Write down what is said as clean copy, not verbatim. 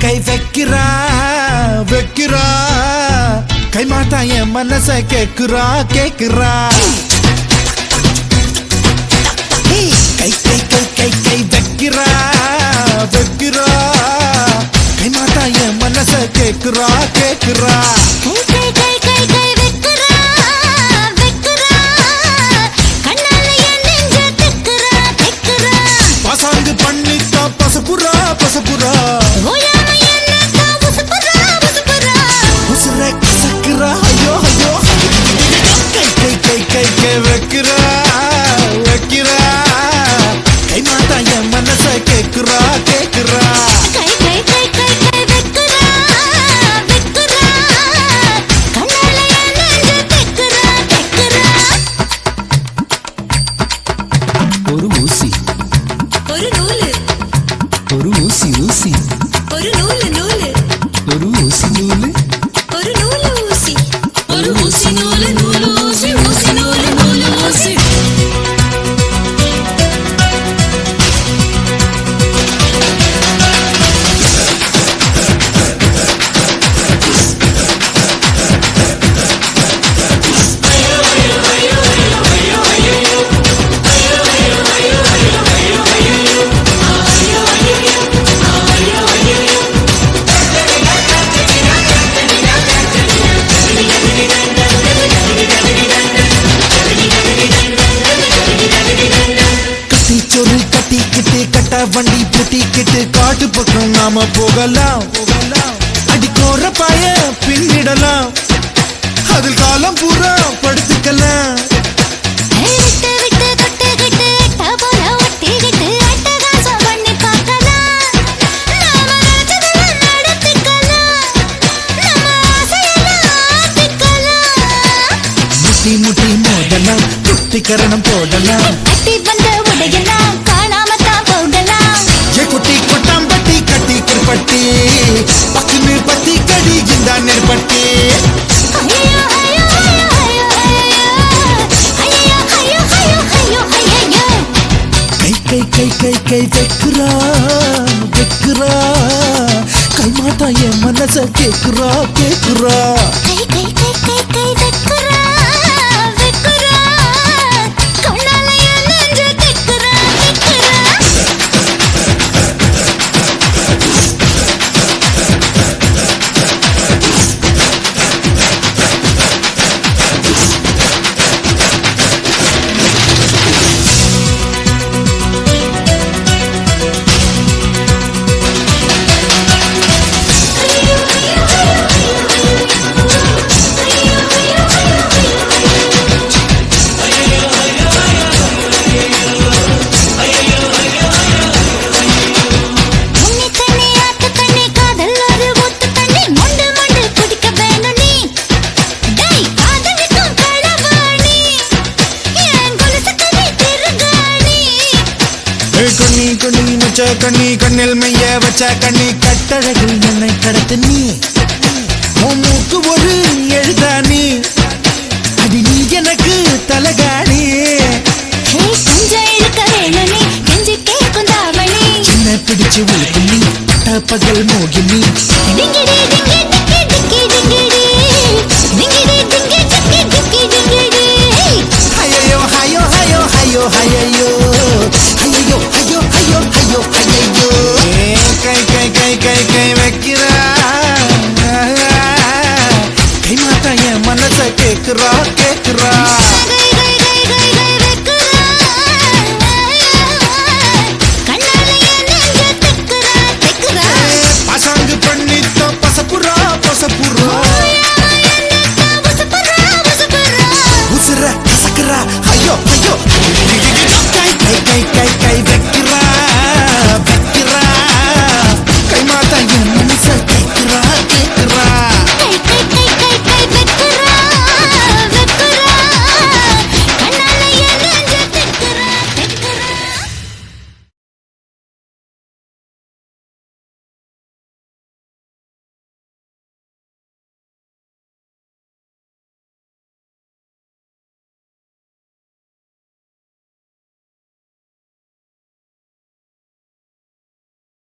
கை வைக்கிறா வைக்கிறா கை மாத்தா என் மனச கேக்குறா கேக்குறா கை கை கை கை கை வைக்கிறா வைக்கிறா கை மாத்தா என் மனச கேக்குறா கேக்குறா பசாங்கு பண்ணிட்டா பசப்புரா பசப்புரா ஐயோ ஐயோ கை கை கை கை கை வைக்கிறா வைக்கிறா கை மாத்தா என் மனச கேக்குறா கேக்குறா ஒரு ஊசி ஒரு நூலு ஒரு ஊசி ஊசி ஒரு நூலு நூலு ஒரு ஊசி நூலு ஒரு நூலு ஊசி ஒரு ஊசி நூலு நூலு ஊசி ஊசி நூலு நூலு ஊசி வண்டி பூட்டிக்கிட்டு காட்டு பக்கம் நாம போகலாம் அடிக்கோர பாய பின்னிடலாம் அதில் காலம் பூரா படுத்துக்கலாம் முட்டி முட்டி மோதலாம் குட்டிக்கரணம் போடலாம் குட்டி கொட்டாம்பட்டி கட்டி கிருப்பட்டி பக்குன்னு பத்தி கடி இந்த நெற்பட்டி கை கை கை கை கை வைக்கிறா வைக்கிறா கை மாத்தா என் மனச கேக்குறா கேக்குறா கண்ணி கண்ணில் மைய வச்ச கண்ணி கட்டழகில் என்னை கடத்து நீ மூக்கு ஒரு எழுதா நீ அடி நீ எனக்கு தலகாணி என்ன பிடிச்சு உழுக்கு நீ பகல் மோகினி